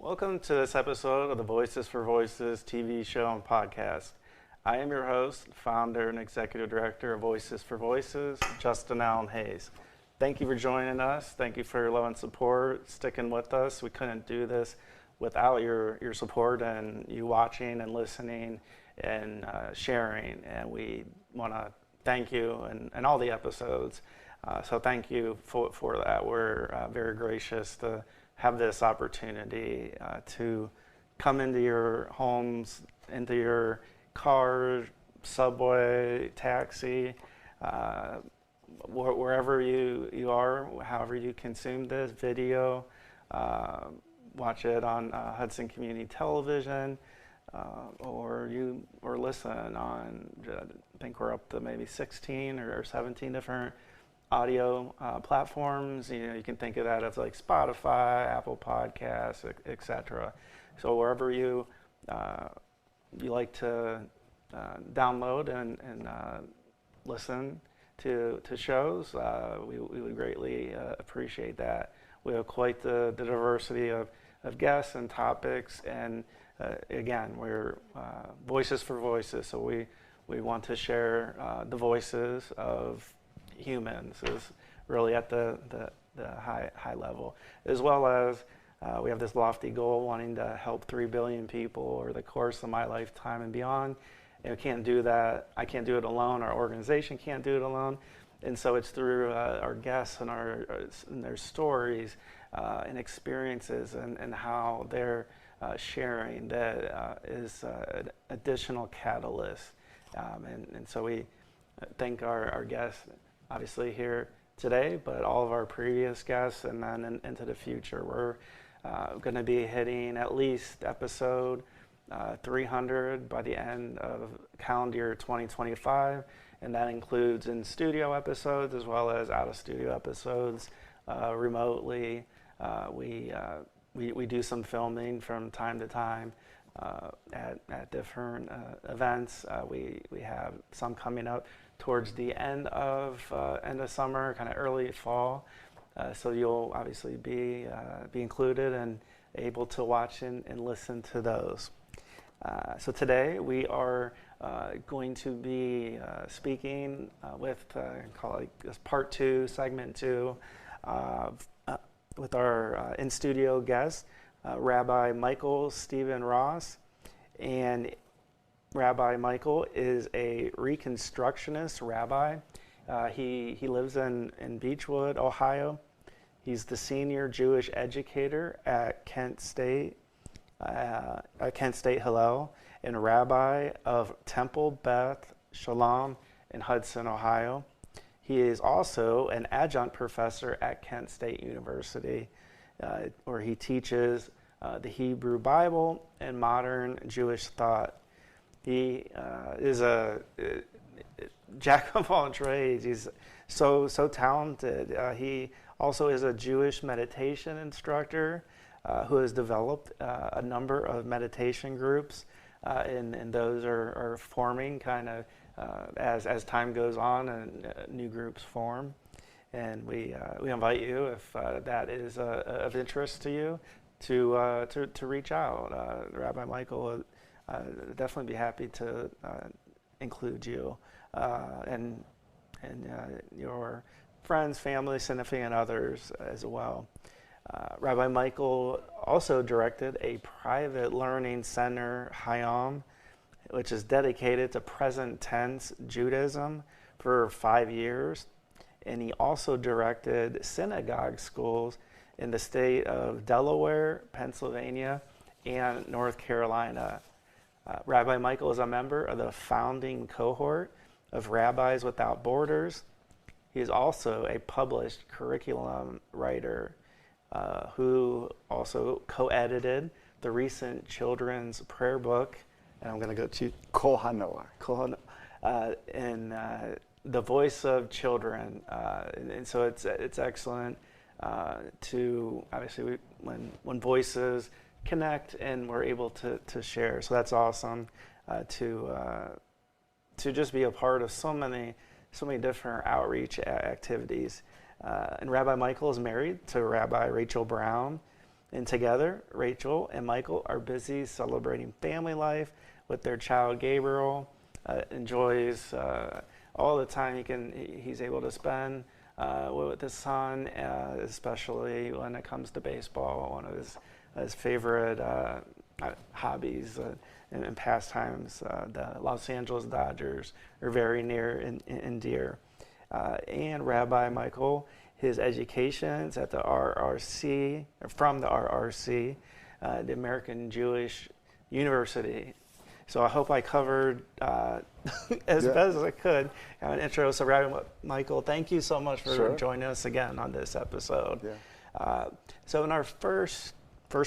Welcome to this episode of the Voices for Voices TV show and podcast. I am your host, founder and executive director of Voices for Voices, Justin Allen Hayes. Thank you for joining us. Thank you for your love and support, sticking with us. We couldn't do this without your support and you watching and listening and sharing. And we want to thank you and all the episodes. So thank you for that. We're very gracious to have this opportunity to come into your homes, into your car, subway, taxi, wherever you are, however you consume this video. Watch it on Hudson Community Television, or listen on, I think we're up to maybe 16 or 17 different audio platforms. You can think of that as like Spotify, Apple Podcasts, etc. So wherever you like to download and listen to shows, we would greatly appreciate that. We have quite the diversity of guests and topics, and again, we're Voices for Voices, so we want to share the voices of humans is really at the high level, as well as we have this lofty goal wanting to help 3 billion people over the course of my lifetime and beyond. And we can't do that. I can't do it alone. Our organization can't do it alone. And so it's through our guests and their stories and experiences and how they're sharing that is an additional catalyst. And so we thank our guests, obviously here today, but all of our previous guests, and then into the future. We're going to be hitting at least episode 300 by the end of calendar year 2025, and that includes in studio episodes as well as out of studio episodes remotely. We do some filming from time to time at different events. We have some coming up towards the end of summer, kind of early fall. So you'll obviously be included and able to watch and listen to those. So today we are going to be speaking with, call it this part 2, segment 2, with our in-studio guest, Rabbi Michael Steven Ross. And Rabbi Michael is a Reconstructionist rabbi. He lives in Beechwood, Ohio. He's the senior Jewish educator at Kent State Hillel, and rabbi of Temple Beth Shalom in Hudson, Ohio. He is also an adjunct professor at Kent State University, where he teaches the Hebrew Bible and modern Jewish thought. He is a jack of all trades. He's so talented. He also is a Jewish meditation instructor who has developed a number of meditation groups, and those are forming kind of as time goes on and new groups form. And we invite you, if that is of interest to you, to reach out. Rabbi Michael definitely be happy to include you and your friends, family, significant others as well. Rabbi Michael also directed a private learning center, Hayom, which is dedicated to present tense Judaism for 5 years. And he also directed synagogue schools in the state of Delaware, Pennsylvania, and North Carolina. Rabbi Michael is a member of the founding cohort of Rabbis Without Borders. He is also a published curriculum writer who also co-edited the recent children's prayer book, and I'm going to go to Kol HaNoah. And The Voice of Children. And so it's excellent to, obviously, when voices connect and we're able to share. So that's awesome to just be a part of so many different outreach activities. And Rabbi Michael is married to Rabbi Rachel Brown, And together, Rachel and Michael are busy celebrating family life with their child Gabriel. Enjoys all the time he's able to spend with his son, especially when it comes to baseball, one of his favorite hobbies and pastimes. The Los Angeles Dodgers are very near and dear. And Rabbi Michael, his education's at the RRC, from the RRC, the American Jewish University. So I hope I covered as best as I could an intro. So Rabbi Michael, thank you so much for joining us again on this episode. Yeah. So in our first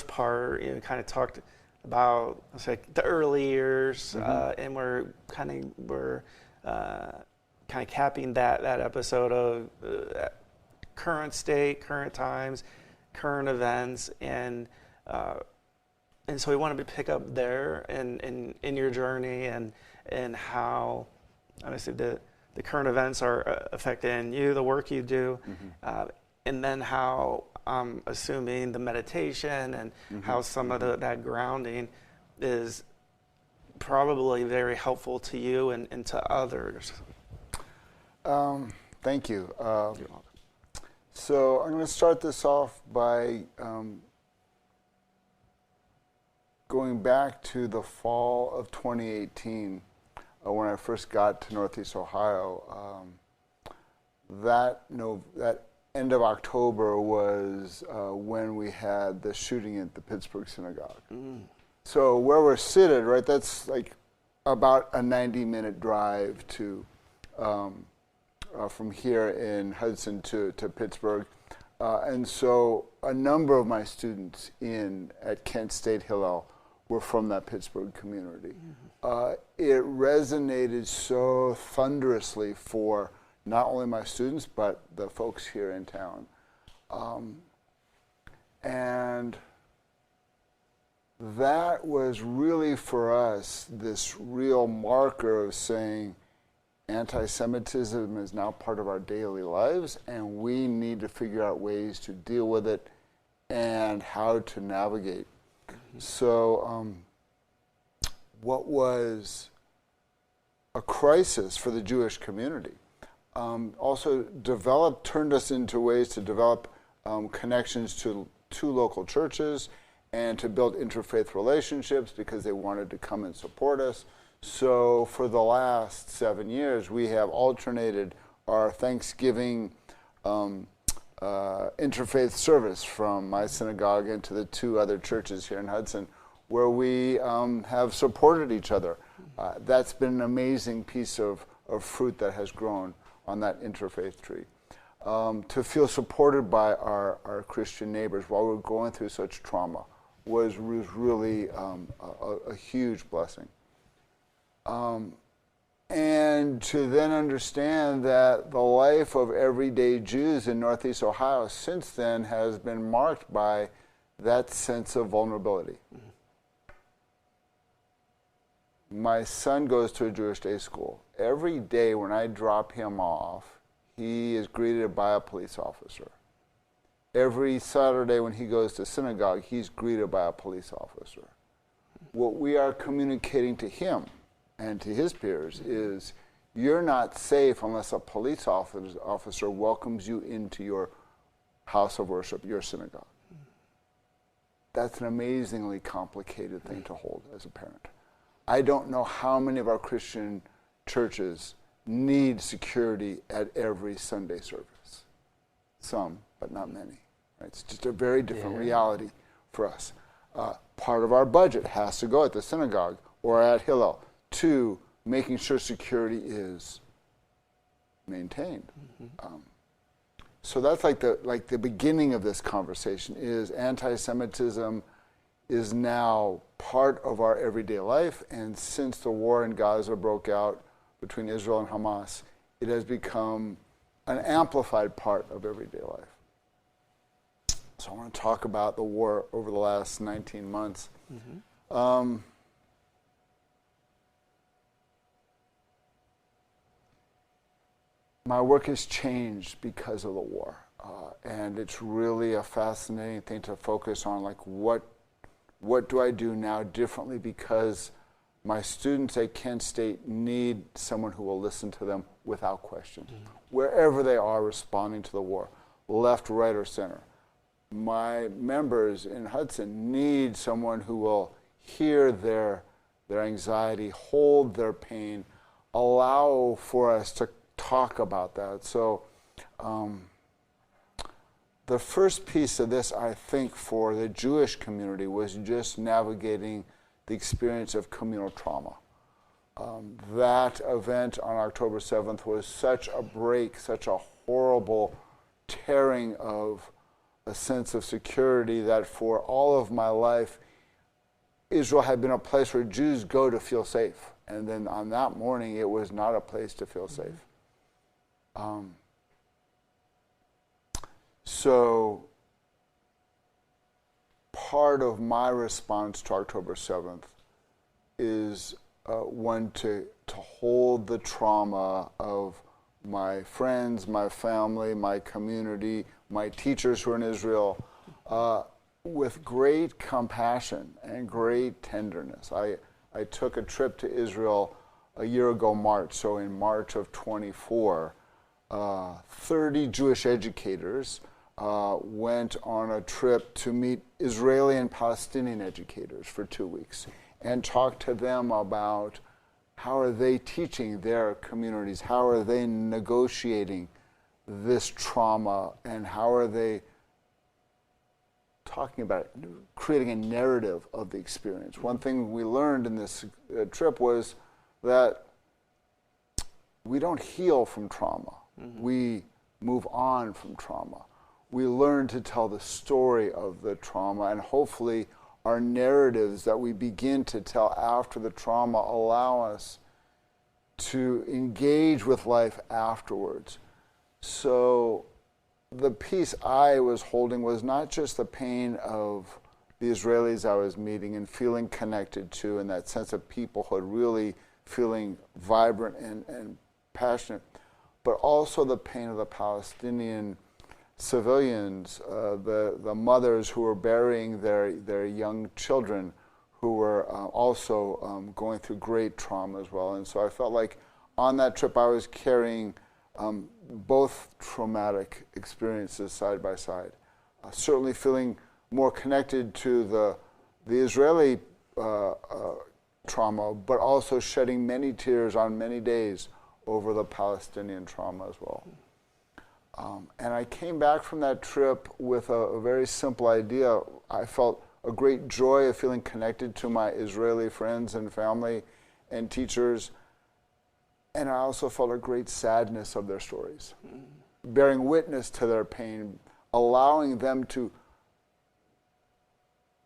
part, kind of talked about the early years, and we're kind of capping that episode of current state, current times, current events, and so we wanted to pick up there in your journey and how obviously the current events are affecting you, the work you do, and then how I'm assuming the meditation and how some of that grounding is probably very helpful to you and to others. Thank you. So I'm going to start this off by going back to the fall of 2018 when I first got to Northeast Ohio. That end of October was when we had the shooting at the Pittsburgh Synagogue. So where we're seated, right, that's like about a 90-minute drive to from here in Hudson to Pittsburgh. And so a number of my students at Kent State Hillel were from that Pittsburgh community. It resonated so thunderously for not only my students, but the folks here in town. And that was really for us this real marker of saying anti-Semitism is now part of our daily lives, and we need to figure out ways to deal with it and how to navigate. So what was a crisis for the Jewish community also turned us into ways to develop connections to two local churches and to build interfaith relationships because they wanted to come and support us. So for the last 7 years, we have alternated our Thanksgiving interfaith service from my synagogue into the two other churches here in Hudson, where we have supported each other. That's been an amazing piece of fruit that has grown on that interfaith tree. To feel supported by our Christian neighbors while we're going through such trauma was really a huge blessing. And to then understand that the life of everyday Jews in Northeast Ohio since then has been marked by that sense of vulnerability. My son goes to a Jewish day school. Every day when I drop him off, he is greeted by a police officer. Every Saturday when he goes to synagogue, he's greeted by a police officer. What we are communicating to him and to his peers is, you're not safe unless a police officer welcomes you into your house of worship, your synagogue. That's an amazingly complicated thing to hold as a parent. I don't know how many of our Christian churches need security at every Sunday service. Some, but not many. Right? It's just a very different reality for us. Part of our budget has to go at the synagogue or at Hillel to making sure security is maintained. So that's like the beginning of this conversation is anti-Semitism is now part of our everyday life, and since the war in Gaza broke out between Israel and Hamas, it has become an amplified part of everyday life. So I want to talk about the war over the last 19 months. My work has changed because of the war. And it's really a fascinating thing to focus on, like what do I do now differently, because my students at Kent State need someone who will listen to them without question, wherever they are responding to the war, left, right, or center. My members in Hudson need someone who will hear their anxiety, hold their pain, allow for us to talk about that. So the first piece of this, I think, for the Jewish community was just navigating the experience of communal trauma. That event on October 7th was such a break, such a horrible tearing of a sense of security that for all of my life, Israel had been a place where Jews go to feel safe. And then on that morning, it was not a place to feel safe. So part of my response to October 7th is one to hold the trauma of my friends, my family, my community, my teachers who are in Israel, with great compassion and great tenderness. I took a trip to Israel a year ago, March, so in March of 24, 30 Jewish educators went on a trip to meet Israeli and Palestinian educators for 2 weeks and talk to them about how are they teaching their communities, how are they negotiating this trauma, and how are they talking about it, creating a narrative of the experience. One thing we learned in this trip was that we don't heal from trauma. We move on from trauma. We learn to tell the story of the trauma, and hopefully our narratives that we begin to tell after the trauma allow us to engage with life afterwards. So the piece I was holding was not just the pain of the Israelis I was meeting and feeling connected to, and that sense of peoplehood, really feeling vibrant and passionate, but also the pain of the Palestinian civilians, the mothers who were burying their young children, who were also going through great trauma as well. And so I felt like on that trip I was carrying both traumatic experiences side by side. Certainly feeling more connected to the Israeli trauma, but also shedding many tears on many days over the Palestinian trauma as well. And I came back from that trip with a very simple idea. I felt a great joy of feeling connected to my Israeli friends and family and teachers. And I also felt a great sadness of their stories, bearing witness to their pain, allowing them to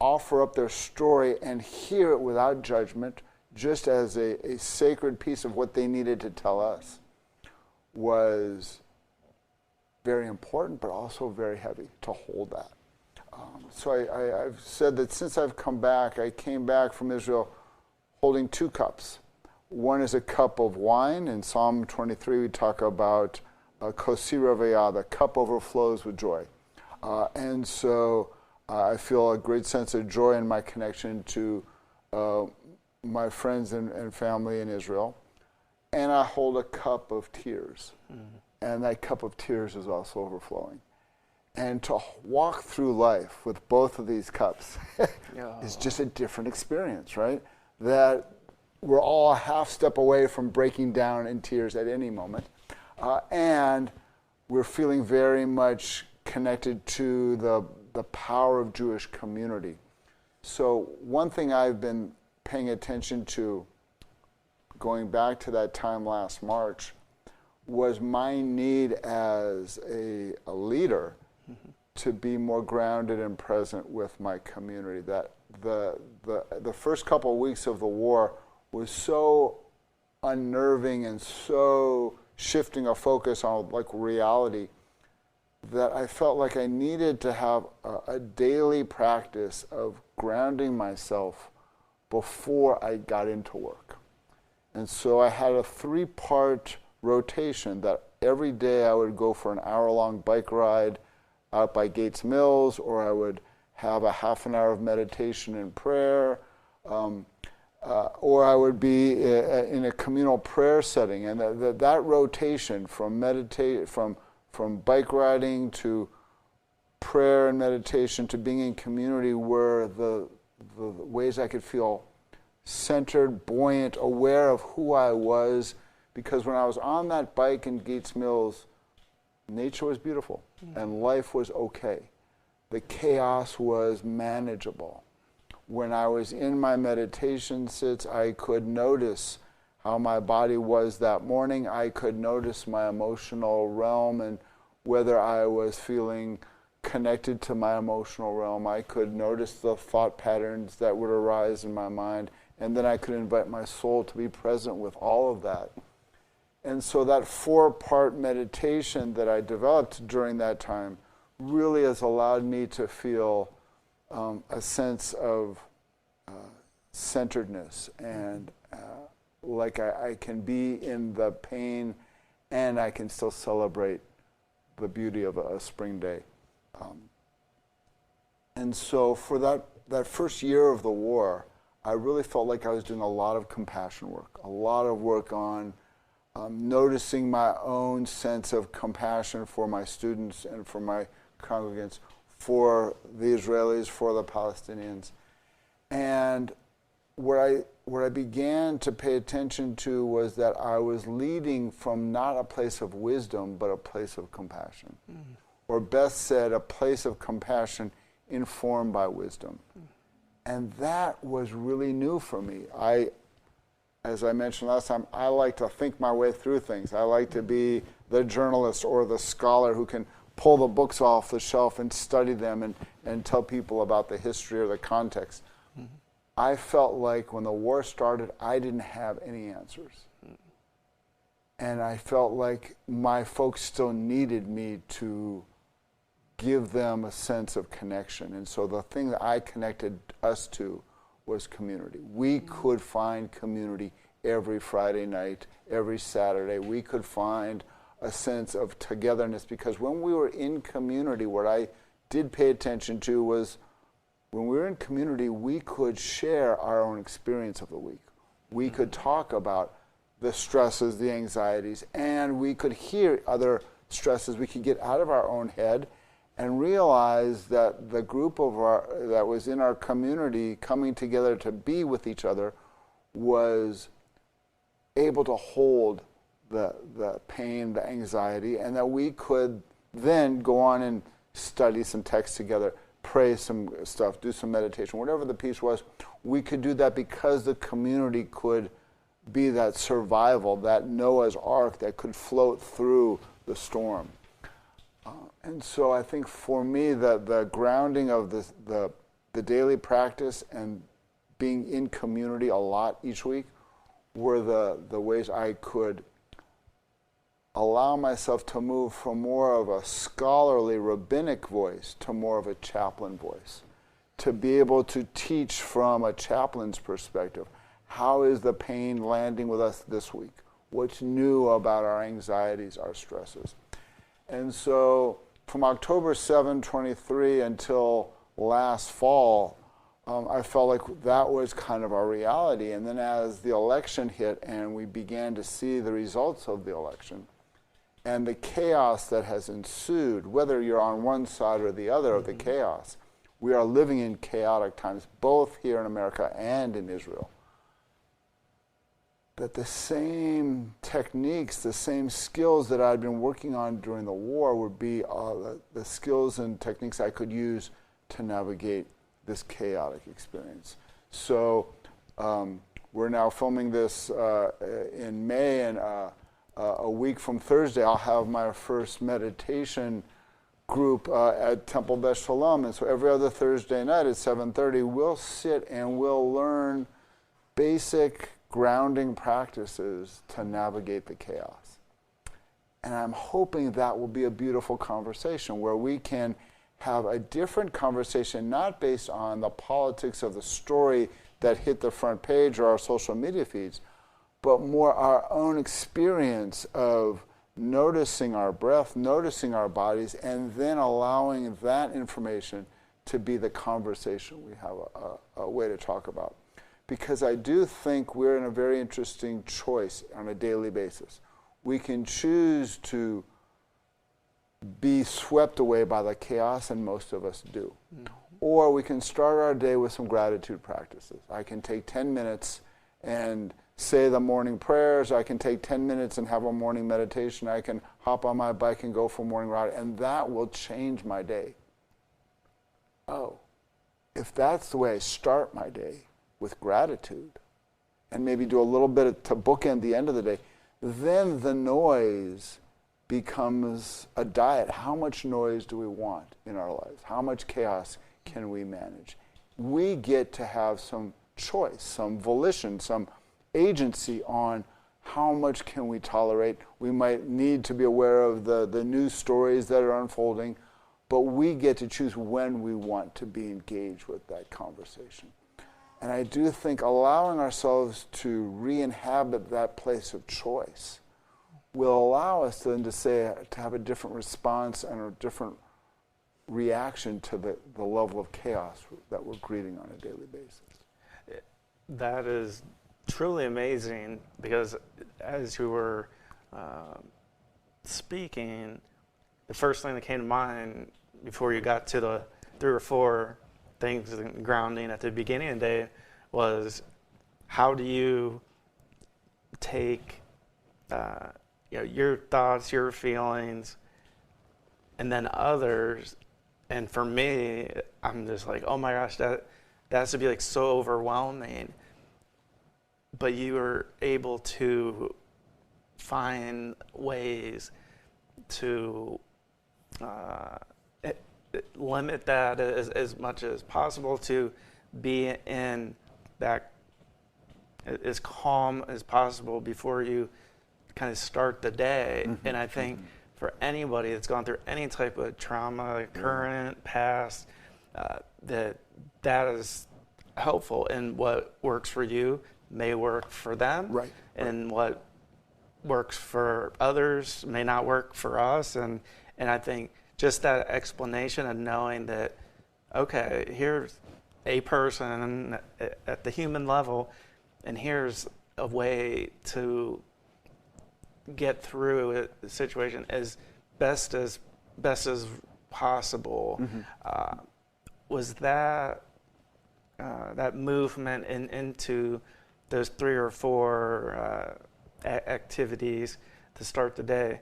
offer up their story and hear it without judgment, just as a sacred piece of what they needed to tell us, was very important, but also very heavy to hold that. So I've said that since I've come back, I came back from Israel holding 2 cups. One is a cup of wine. In Psalm 23, we talk about kosi ravaya, the cup overflows with joy. And so I feel a great sense of joy in my connection to my friends and family in Israel. And I hold a cup of tears. And that cup of tears is also overflowing. And to walk through life with both of these cups is just a different experience, right? That we're all a half step away from breaking down in tears at any moment. And we're feeling very much connected to the power of Jewish community. So one thing I've been paying attention to, going back to that time last March, was my need as a leader to be more grounded and present with my community. That the first couple of weeks of the war was so unnerving and so shifting a focus on like reality that I felt like I needed to have a daily practice of grounding myself before I got into work. And so I had a 3-part rotation that every day I would go for an hour-long bike ride out by Gates Mills, or I would have a half an hour of meditation and prayer, or I would be in a communal prayer setting. And that rotation from from bike riding to prayer and meditation to being in community were the ways I could feel centered, buoyant, aware of who I was. Because when I was on that bike in Gates Mills, nature was beautiful and life was okay. The chaos was manageable. When I was in my meditation sits, I could notice how my body was that morning. I could notice my emotional realm and whether I was feeling connected to my emotional realm. I could notice the thought patterns that would arise in my mind, and then I could invite my soul to be present with all of that. And so that 4-part meditation that I developed during that time really has allowed me to feel a sense of centeredness and like I can be in the pain and I can still celebrate the beauty of a spring day. And so for that first year of the war, I really felt like I was doing a lot of compassion work, a lot of work on noticing my own sense of compassion for my students and for my congregants, for the Israelis, for the Palestinians. And what I began to pay attention to was that I was leading from not a place of wisdom, but a place of compassion. Or best said, a place of compassion informed by wisdom. And that was really new for me. As I mentioned last time, I like to think my way through things. I like to be the journalist or the scholar who can pull the books off the shelf and study them and tell people about the history or the context. I felt like when the war started, I didn't have any answers. And I felt like my folks still needed me to give them a sense of connection. And so the thing that I connected us to was community. We could find community every Friday night, every Saturday. We could find a sense of togetherness, because when we were in community, what I did pay attention to was when we were in community, we could share our own experience of the week. We could talk about the stresses, the anxieties, and we could hear other stresses. We could get out of our own head and realize that the group that was in our community coming together to be with each other was able to hold the pain, the anxiety, and that we could then go on and study some text together, pray some stuff, do some meditation, whatever the piece was. We could do that because the community could be that survival, that Noah's Ark that could float through the storm. And so I think for me, the grounding of the daily practice and being in community a lot each week were the ways I could allow myself to move from more of a scholarly rabbinic voice to more of a chaplain voice, to be able to teach from a chaplain's perspective. How is the pain landing with us this week? What's new about our anxieties, our stresses? And so from October 7, 23 until last fall, I felt like that was kind of our reality. And then as the election hit and we began to see the results of the election and the chaos that has ensued, whether you're on one side or the other of the chaos, we are living in chaotic times, both here in America and in Israel. That the same techniques, the same skills that I'd been working on during the war would be the skills and techniques I could use to navigate this chaotic experience. So we're now filming this in May, and a week from Thursday I'll have my first meditation group at Temple Beth Shalom. And so every other Thursday night at 7:30 we'll sit and we'll learn basic grounding practices to navigate the chaos. And I'm hoping that will be a beautiful conversation where we can have a different conversation, not based on the politics of the story that hit the front page or our social media feeds, but more our own experience of noticing our breath, noticing our bodies, and then allowing that information to be the conversation we have a way to talk about. Because I do think we're in a very interesting choice on a daily basis. We can choose to be swept away by the chaos, and most of us do. Mm-hmm. Or we can start our day with some gratitude practices. I can take 10 minutes and say the morning prayers. I can take 10 minutes and have a morning meditation. I can hop on my bike and go for a morning ride, and that will change my day. Oh, if that's the way I start my day, with gratitude, and maybe do a little bit to bookend the end of the day, then the noise becomes a diet. How much noise do we want in our lives? How much chaos can we manage? We get to have some choice, some volition, some agency on how much can we tolerate. We might need to be aware of the news stories that are unfolding, but we get to choose when we want to be engaged with that conversation. And I do think allowing ourselves to re-inhabit that place of choice will allow us then to have a different response and a different reaction to the level of chaos that we're greeting on a daily basis. That is truly amazing, because as you were speaking, the first thing that came to mind before you got to the 3 or 4 things and grounding at the beginning of the day was, how do you take your thoughts, your feelings, and then others. And for me, I'm just like, oh my gosh, that has to be like so overwhelming. But you were able to find ways to limit that as much as possible, to be in that as calm as possible before you kind of start the day. Mm-hmm. And I think for anybody that's gone through any type of trauma, current, past, that is helpful. And what works for you may work for them. Right. And what works for others may not work for us. And I think just that explanation of knowing that, okay, here's a person at the human level, and here's a way to get through a situation as best as possible. Mm-hmm. Was that movement into those 3 or 4 activities to start the day,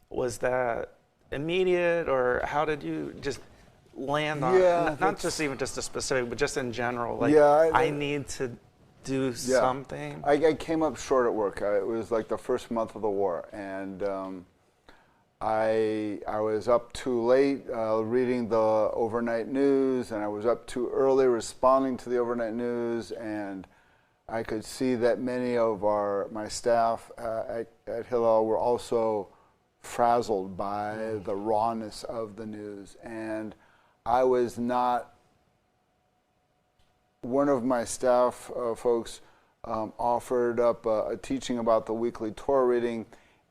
was that immediate, or how did you just land on not just even just a specific, but just in general, like, I need to do something? I came up short at work. It was like the first month of the war, and I was up too late reading the overnight news, and I was up too early responding to the overnight news, and I could see that many of my staff at Hillel were also frazzled by the rawness of the news. And I was not, one of my staff folks offered up a teaching about the weekly Torah reading,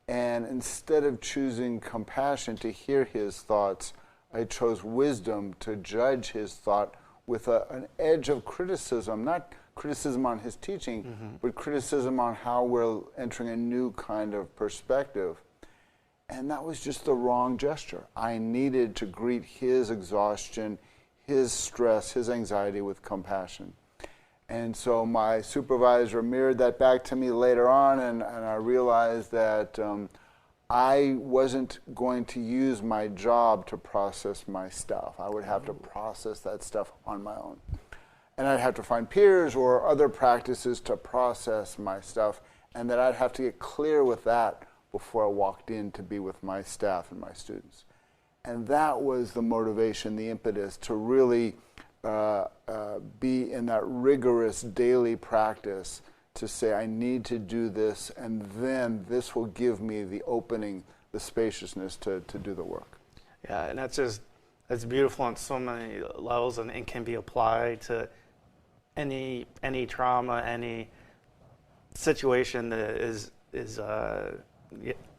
and instead of choosing compassion to hear his thoughts, I chose wisdom to judge his thought with an edge of criticism, not criticism on his teaching, but criticism on how we're entering a new kind of perspective. And that was just the wrong gesture. I needed to greet his exhaustion, his stress, his anxiety with compassion. And so my supervisor mirrored that back to me later on, and I realized that I wasn't going to use my job to process my stuff. I would have to process that stuff on my own. And I'd have to find peers or other practices to process my stuff, and that I'd have to get clear with that before I walked in to be with my staff and my students. And that was the motivation, the impetus to really be in that rigorous daily practice to say, I need to do this, and then this will give me the opening, the spaciousness to do the work. Yeah, and that's beautiful on so many levels, and it can be applied to any trauma, any situation that is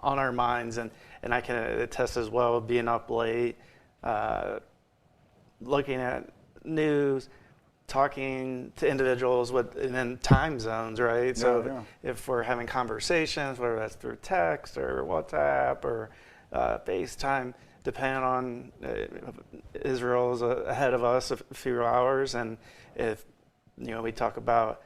on our minds, and I can attest as well, being up late, looking at news, talking to individuals and then time zones, right? So if we're having conversations, whether that's through text or WhatsApp or FaceTime, depending on Israel is ahead of us a few hours, and if we talk about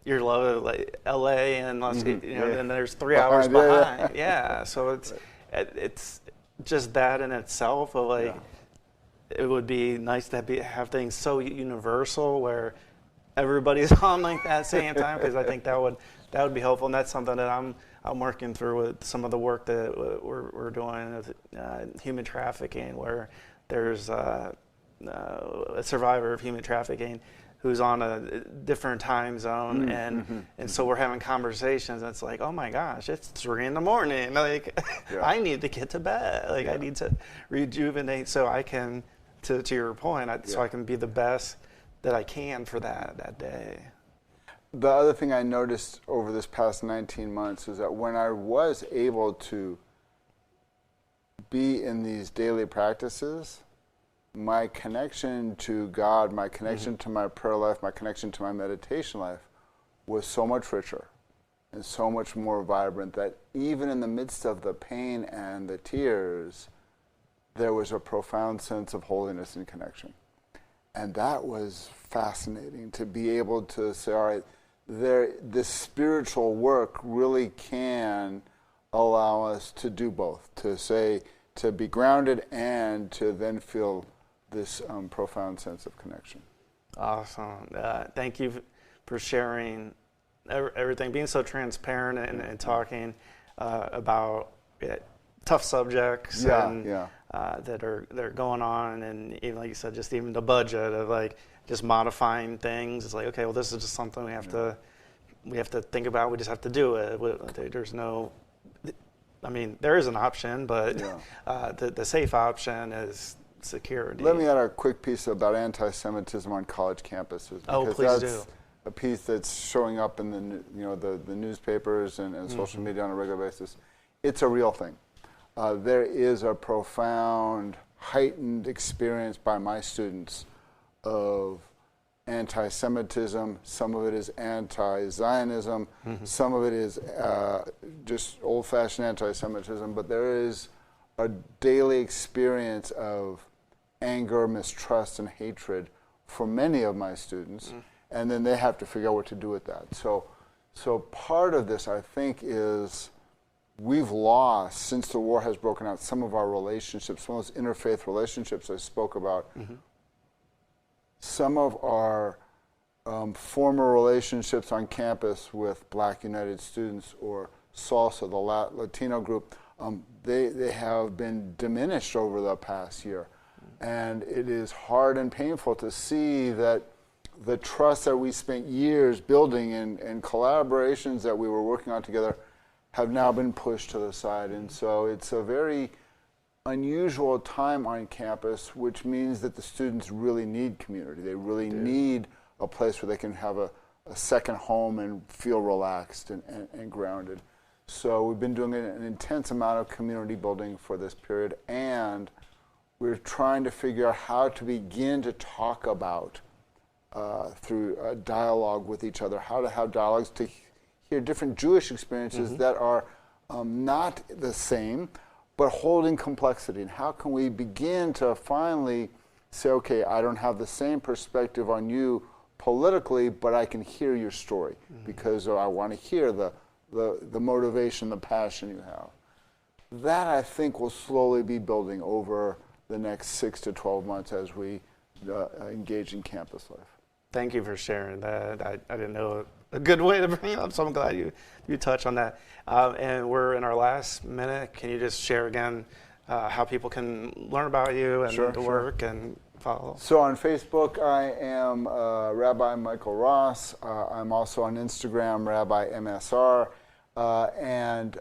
your love like LA and then there's 3 hours behind. So it's just that in itself of like. It would be nice to have things so universal where everybody's on like that same time, because I think that would be helpful, and that's something that I'm working through with some of the work that we're doing with human trafficking, where there's a survivor of human trafficking who's on a different time zone, and so we're having conversations, and it's like, oh my gosh, it's 3 a.m. Like I need to get to bed. Like I need to rejuvenate so I can. To your point, so I can be the best that I can for that day. The other thing I noticed over this past 19 months is that when I was able to be in these daily practices, my connection to God, my connection to my prayer life, my connection to my meditation life was so much richer and so much more vibrant that even in the midst of the pain and the tears, there was a profound sense of holiness and connection. And that was fascinating, to be able to say, all right, this spiritual work really can allow us to do both, to be grounded and to then feel this profound sense of connection. Awesome. Thank you for sharing everything, being so transparent and talking about tough subjects that are going on, and even like you said, just even the budget of like just modifying things. It's like, okay, well, this is just something we have to think about. We just have to do it. There's no, I mean, there is an option, but the safe option is security. Let me add a quick piece about anti-Semitism on college campuses. Oh, please do. A piece that's showing up in the newspapers and social media on a regular basis. It's a real thing. There is a profound, heightened experience by my students of anti-Semitism. Some of it is anti-Zionism. Some of it is just old-fashioned anti-Semitism. But there is a daily experience of anger, mistrust, and hatred for many of my students. And then they have to figure out what to do with that. So part of this, I think, is we've lost, since the war has broken out, some of our relationships, some of those interfaith relationships I spoke about. Some of our former relationships on campus with Black United students or SALSA, the Latino group, they have been diminished over the past year. And it is hard and painful to see that the trust that we spent years building and collaborations that we were working on together have now been pushed to the side. And so it's a very unusual time on campus, which means that the students really need community. They really need a place where they can have a second home and feel relaxed and grounded. So we've been doing an intense amount of community building for this period, and we're trying to figure out how to begin to talk about through a dialogue with each other, how to have dialogues to hear different Jewish experiences that are not the same, but holding complexity. And how can we begin to finally say, okay, I don't have the same perspective on you politically, but I can hear your story because I want to hear the motivation, the passion you have. That, I think, will slowly be building over the next 6 to 12 months as we engage in campus life. Thank you for sharing that. I didn't know a good way to bring it up, so I'm glad you touched on that. And we're in our last minute. Can you just share again how people can learn about you and the work and follow? So on Facebook, I am Rabbi Michael Ross. I'm also on Instagram, Rabbi MSR. And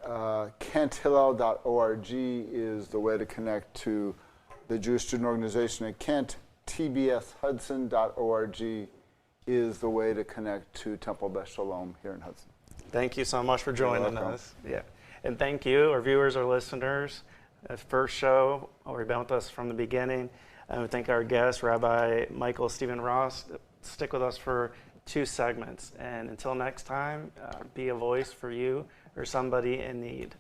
kenthillel.org is the way to connect to the Jewish Student Organization at Kent. tbshudson.org is the way to connect to Temple Beth Shalom here in Hudson. Thank you so much for joining us. Yeah. And thank you, our viewers, our listeners. First show, you've been with us from the beginning. And we thank our guest, Rabbi Michael Steven Ross. Stick with us for 2 segments. And until next time, be a voice for you or somebody in need.